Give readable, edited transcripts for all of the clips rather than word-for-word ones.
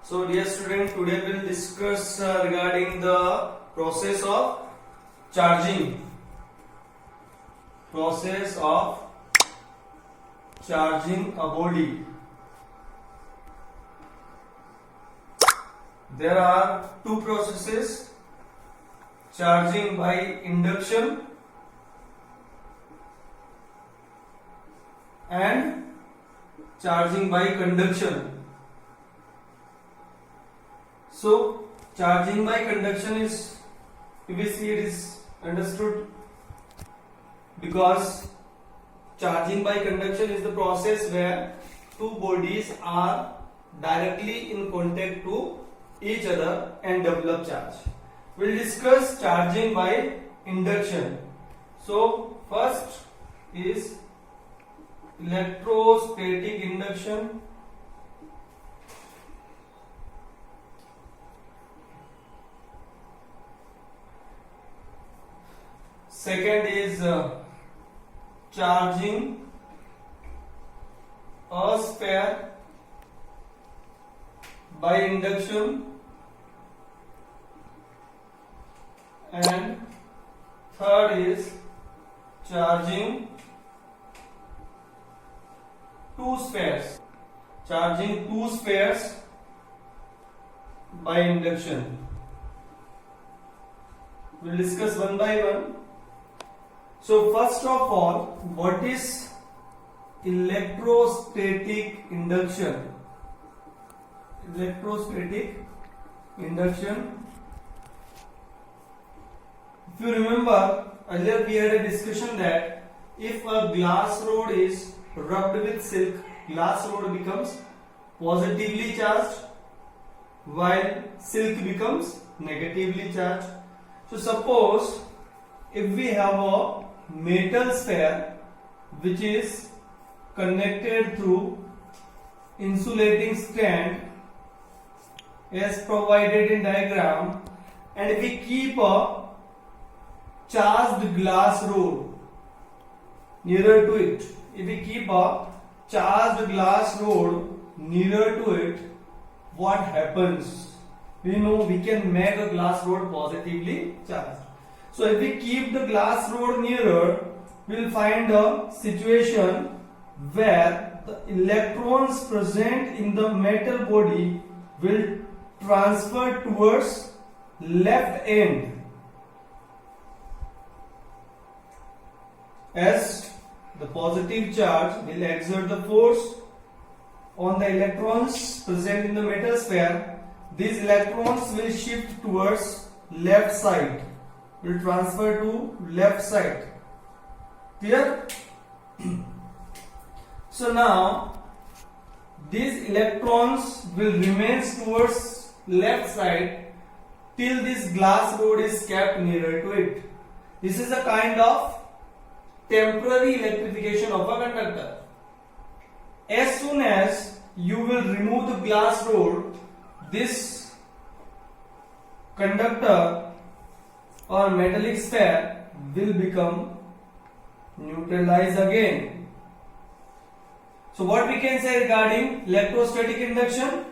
So dear student, today we will discuss regarding the process of charging. Process of charging a body. There are two processes: charging by induction and charging by conduction. So charging by conduction is, if we see, it is understood because charging by conduction is the process where two bodies are directly in contact to each other and develop charge. We will discuss charging by induction. So first is electrostatic induction. Second is charging a sphere by induction, and third is charging two spheres. Charging two spheres by induction. We will discuss one by one. So first of all, what is electrostatic induction? Electrostatic induction. If you remember, earlier we had a discussion that if a glass rod is rubbed with silk, glass rod becomes positively charged while silk becomes negatively charged. So suppose if we have a metal sphere which is connected through insulating strand as provided in diagram, and if we keep a charged glass rod nearer to it, if we keep a charged glass rod nearer to it, what happens? We know we can make a glass rod positively charged. So if we keep the glass rod nearer, we will find a situation where the electrons present in the metal body will transfer towards left end, as the positive charge will exert the force on the electrons present in the metal sphere. These electrons will shift towards left side, will transfer to left side. Clear? So now these electrons will remain towards left side till this glass rod is kept nearer to it. This is a kind of temporary electrification of a conductor. As soon as you will remove the glass rod, this conductor or metallic sphere will become neutralized again. So what we can say regarding electrostatic induction?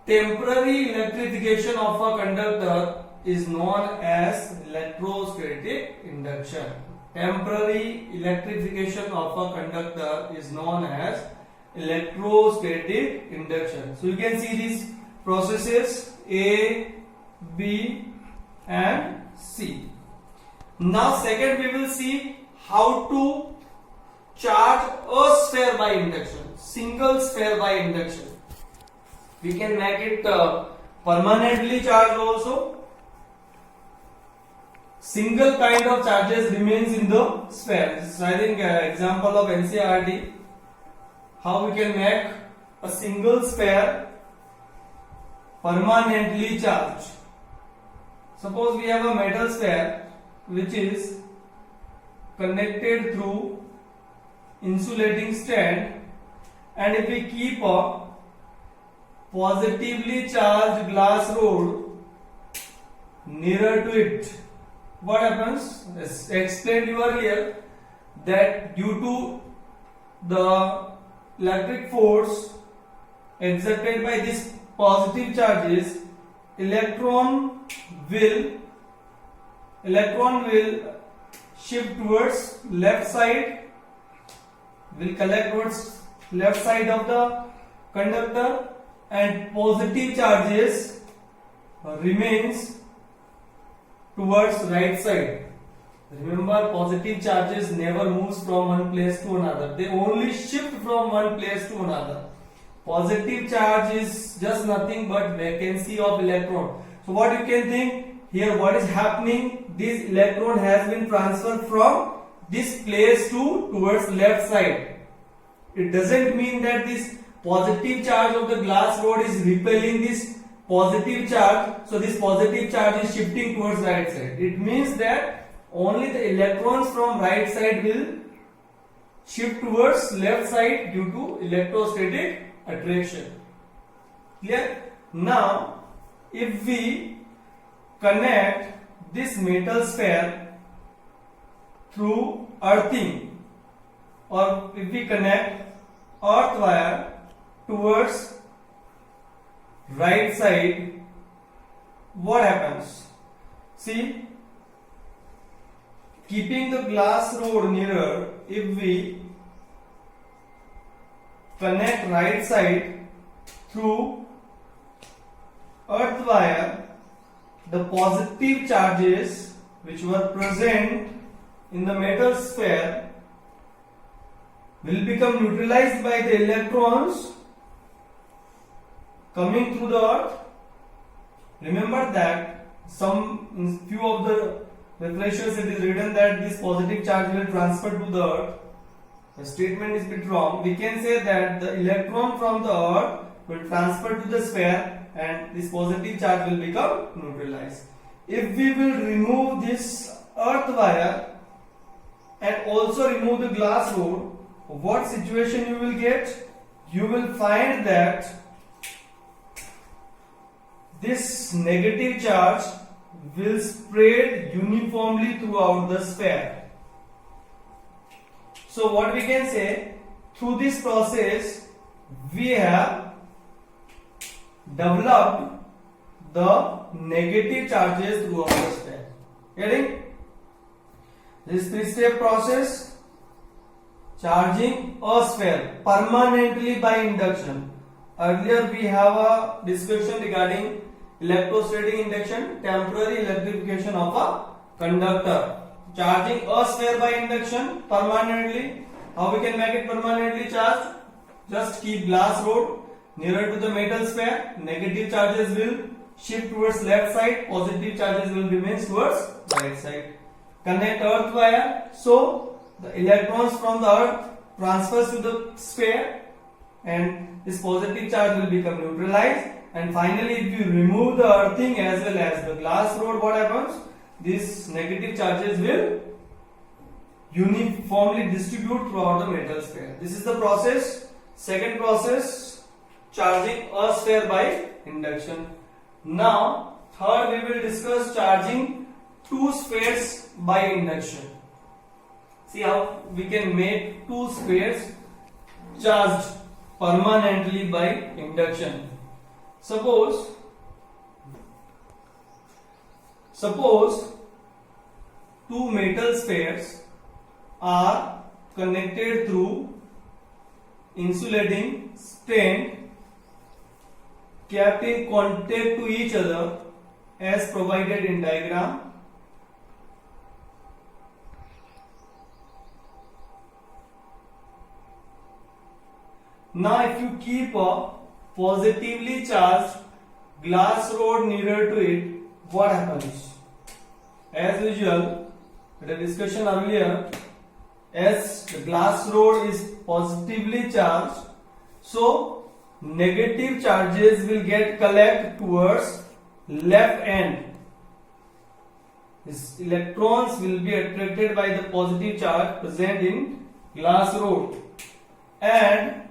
Temporary electrification of a conductor is known as electrostatic induction. Temporary electrification of a conductor is known as electrostatic induction. So you can see these processes A, B and C. Now second we will see how to charge a sphere by induction, single sphere by induction. We can make it permanently charged also. Single kind of charges remains in the sphere. This is, I think, example of NCERT. How we can make a single sphere permanently charged. Suppose we have a metal sphere which is connected through insulating strand, and if we keep a positively charged glass rod nearer to it, what happens? As explained earlier, that due to the electric force exerted by these positive charges, electron will shift towards left side, will collect towards left side of the conductor, and positive charges remains towards right side. Remember, positive charges never moves from one place to another. They only shift from one place to another. Positive charge is just nothing but vacancy of electron. So what you can think here, what is happening? This electron has been transferred from this place towards left side. It doesn't mean that this positive charge of the glass rod is repelling this positive charge. So this positive charge is shifting towards right side. It means that only the electrons from right side will shift towards left side due to electrostatic attraction. Clear? Now, if we connect this metal sphere through earthing, or if we connect earth wire towards right side, what happens? See, keeping the glass rod nearer, if we connect right side through earth wire, the positive charges which were present in the metal sphere will become neutralized by the electrons coming through the earth. Remember that in few of the reflections it is written that this positive charge will transfer to the earth. The statement is a bit wrong. We can say that the electron from the earth will transfer to the sphere and this positive charge will become neutralized. If we will remove this earth wire and also remove the glass rod, what situation you will get? You will find that this negative charge will spread uniformly throughout the sphere. So what we can say, through this process we have developed the negative charges throughout the sphere. Getting? This three-step process, charging a sphere permanently by induction. Earlier we have a discussion regarding electrostatic induction, temporary electrification of a conductor. Charging a sphere by induction permanently. How we can make it permanently charged? Just keep glass rod nearer to the metal sphere. Negative charges will shift towards left side. Positive charges will remain towards right side. Connect earth wire. So the electrons from the earth transfers to the sphere and this positive charge will become neutralized. And finally, if you remove the earthing as well as the glass rod, what happens? These negative charges will uniformly distribute throughout the metal sphere. This is the process. Second process, charging a sphere by induction. Now, third we will discuss charging two spheres by induction. See how we can make two spheres charged permanently by induction. Suppose two metal spheres are connected through insulating stent kept in contact to each other as provided in diagram. Now if you keep a positively charged glass rod nearer to it, what happens? As usual, the discussion earlier, as the glass rod is positively charged, so negative charges will get collect towards left end. These electrons will be attracted by the positive charge present in glass rod, and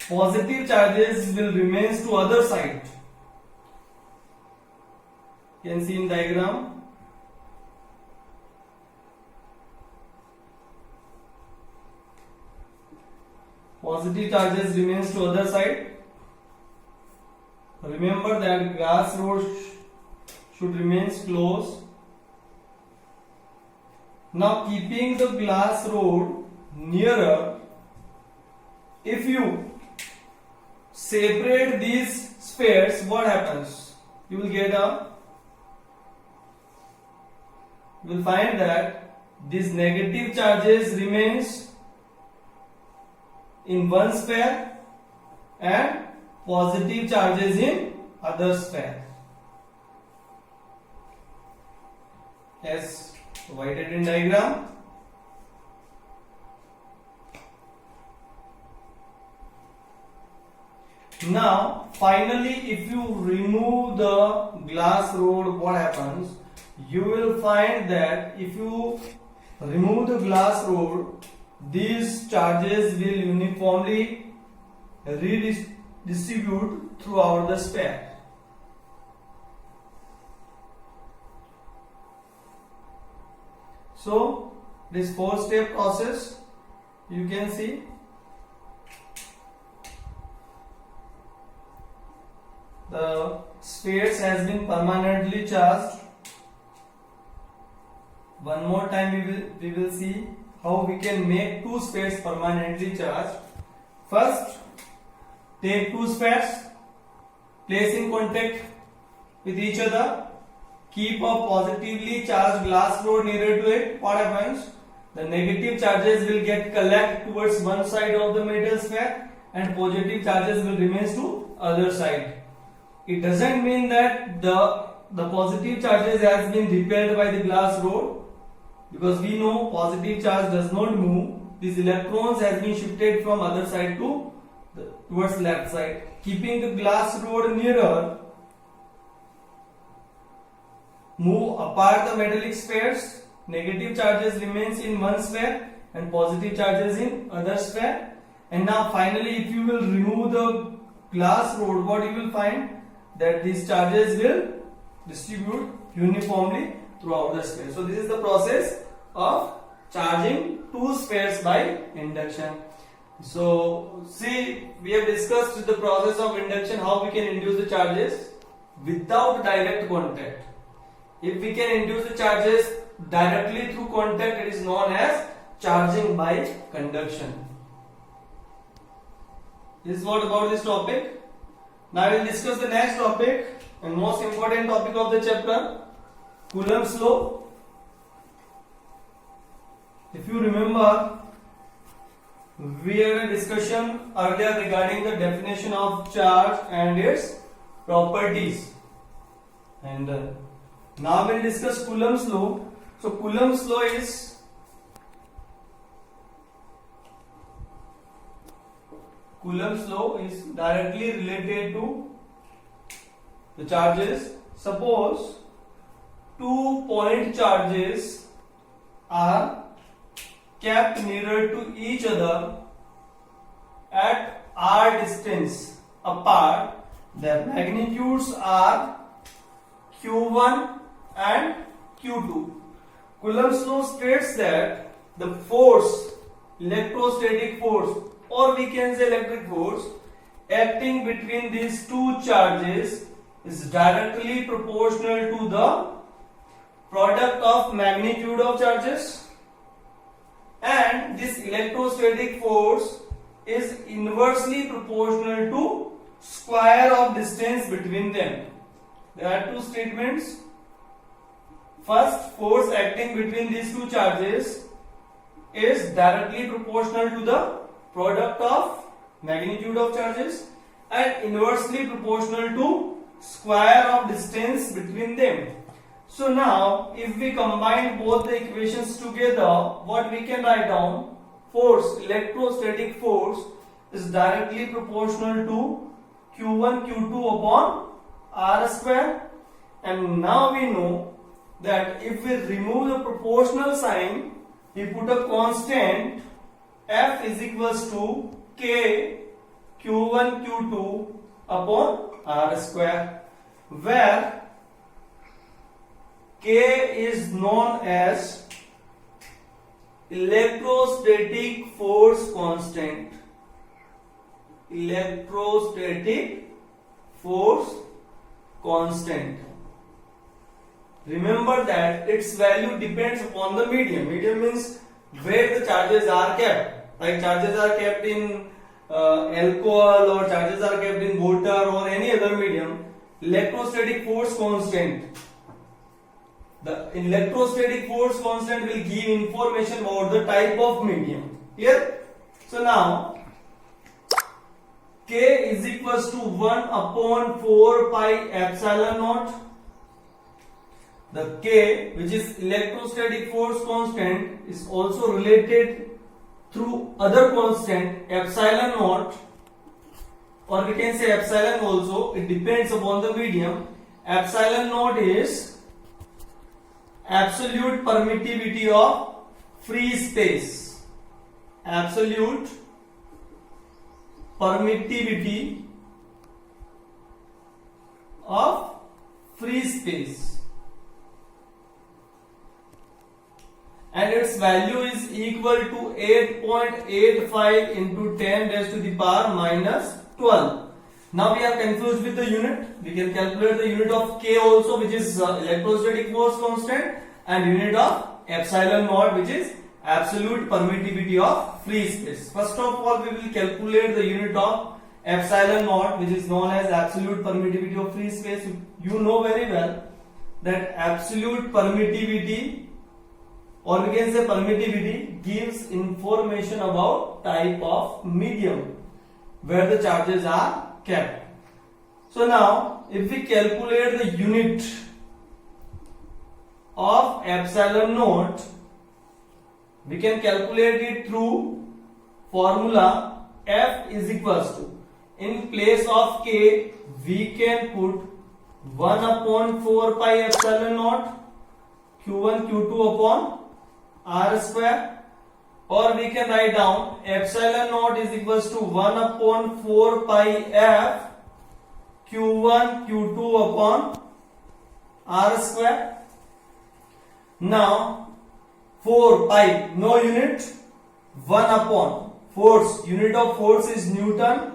positive charges will remain to other side. You can see in diagram. positive charges remains to other side. Remember that glass rod should remain closed. Now keeping the glass rod nearer, if you separate these spheres, what happens? You will find that these negative charges remains in one sphere and positive charges in other sphere, as provided in diagram. Now finally, if you remove the glass rod, what happens? You will find that if you remove the glass rod, these charges will uniformly redistribute throughout the sphere. So this 4-step process, you can see the spheres has been permanently charged. One more time we will see how we can make two spheres permanently charged. First, take two spheres, place in contact with each other, keep a positively charged glass rod nearer to it. What happens? The negative charges will get collected towards one side of the metal sphere and positive charges will remain to other side. It doesn't mean that the positive charges has been repelled by the glass rod, because we know positive charge does not move. These electrons has been shifted from other side to towards left side. Keeping the glass rod nearer, move apart the metallic spheres. Negative charges remains in one sphere and positive charges in other sphere. And now finally, if you will remove the glass rod, what you will find? That these charges will distribute uniformly throughout the sphere. So this is the process of charging two spheres by induction. So see, we have discussed the process of induction, how we can induce the charges without direct contact. If we can induce the charges directly through contact, it is known as charging by conduction. This is what about this topic. Now we will discuss the next topic and most important topic of the chapter, Coulomb's law. If you remember, we had a discussion earlier regarding the definition of charge and its properties. And now we will discuss Coulomb's law. So Coulomb's law is directly related to the charges. Suppose 2 point charges are kept nearer to each other at r distance apart. Their magnitudes are q1 and q2. Coulomb's law states that the force, electrostatic force, or we can say electric force, acting between these two charges is directly proportional to the product of magnitude of charges, and this electrostatic force is inversely proportional to square of distance between them. There are two statements. First, force acting between these two charges is directly proportional to the product of magnitude of charges and inversely proportional to square of distance between them. So now if we combine both the equations together, what we can write down? Force, electrostatic force, is directly proportional to Q1 Q2 upon R square. And now we know that if we remove the proportional sign, we put a constant, F is equals to K Q1 Q2 upon R square, where K is known as electrostatic force constant electrostatic force constant. Remember that its value depends upon the medium. Medium means where the charges are kept. Like charges are kept in alcohol, or charges are kept in water or any other medium. Electrostatic force constant. The electrostatic force constant will give information about the type of medium. Clear? So now K is equals to 1 upon 4 pi epsilon naught. The K, which is electrostatic force constant, is also related through other constant epsilon naught, or we can say epsilon also. It depends upon the medium. Epsilon naught is absolute permittivity of free space. Absolute permittivity of free space. And its value is equal to 8.85 into 10 raised to the power minus 12. Now we are confused with the unit. We can calculate the unit of K also, which is electrostatic force constant, and unit of epsilon naught, which is absolute permittivity of free space. First of all, we will calculate the unit of epsilon naught, which is known as absolute permittivity of free space. You know very well that absolute permittivity, or we can say permittivity, gives information about type of medium where the charges are kept. So now if we calculate the unit of epsilon naught, we can calculate it through formula F is equals to, in place of K we can put 1 upon 4 pi epsilon naught Q1 Q2 upon R square, or we can write down epsilon naught is equals to 1 upon 4 pi F Q1 Q2 upon R square. Now 4 pi, no unit, 1 upon force, unit of force is Newton,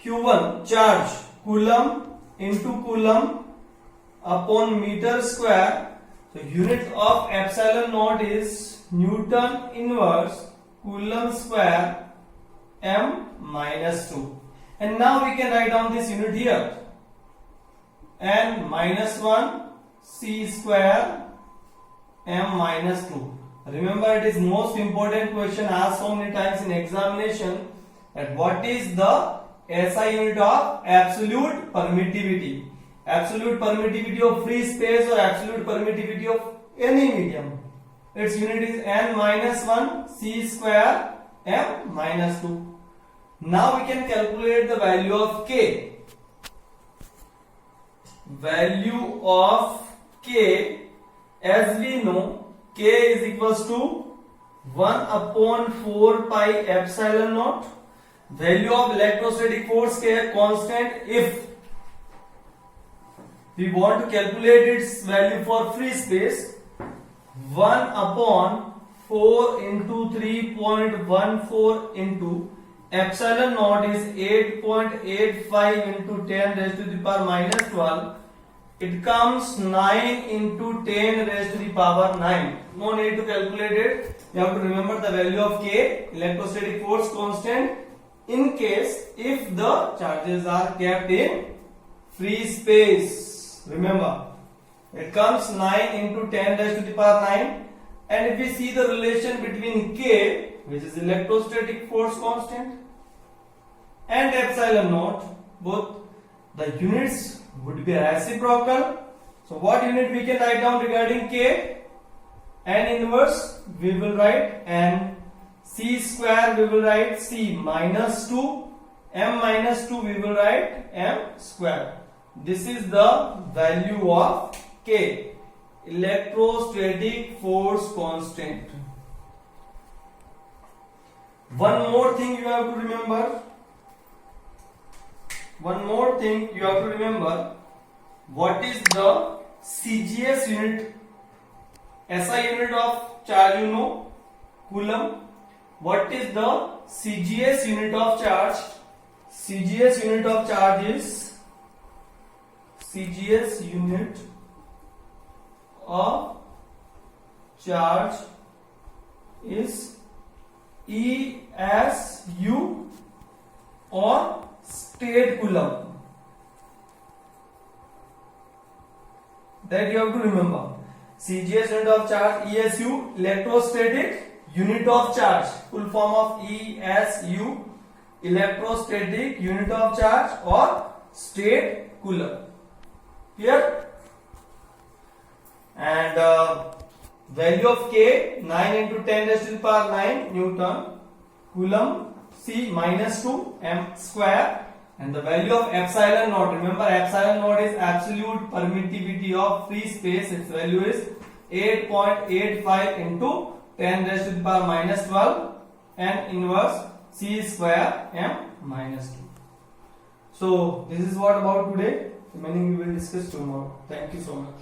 Q1 charge, coulomb into coulomb upon meter square. So unit of epsilon naught is Newton inverse coulomb square m minus 2. And now we can write down this unit here, n minus 1 c square m minus 2. Remember, it is most important question asked so many times in examination, that what is the SI unit of absolute permittivity. Absolute permittivity of free space or absolute permittivity of any medium. Its unit is n minus 1 c square m minus 2. Now we can calculate the value of K. Value of K, as we know, K is equals to 1 upon 4 pi epsilon naught. Value of electrostatic force K constant. If we want to calculate its value for free space, 1 upon 4 into 3.14 into epsilon naught is 8.85 into 10 raised to the power minus 12. It comes 9 into 10 raised to the power 9. No need to calculate it. You have to remember the value of K, electrostatic force constant, in case if the charges are kept in free space. Remember, it comes 9 into 10 raised to the power 9. And if we see the relation between K, which is electrostatic force constant, and epsilon naught, both the units would be reciprocal. So what unit we can write down regarding K? N inverse we will write, and C square we will write C minus 2, M minus 2 we will write M square. This is the value of K, electrostatic force constant. One more thing you have to remember. What is the CGS unit? SI unit of charge, you know, coulomb. What is the CGS unit of charge? CGS unit of charge is CGS unit of charge is ESU or state coulomb. That you have to remember. CGS unit of charge, ESU, electrostatic unit of charge, full form of ESU, electrostatic unit of charge or state coulomb. Clear? And value of K 9 into 10 raised to the power 9 Newton, coulomb C -2 m square, and the value of epsilon naught, remember epsilon naught is absolute permittivity of free space, its value is 8.85 into 10 raised to the power -12 and inverse C square m -2. So this is what about today. Remaining we will discuss tomorrow. Thank you so much.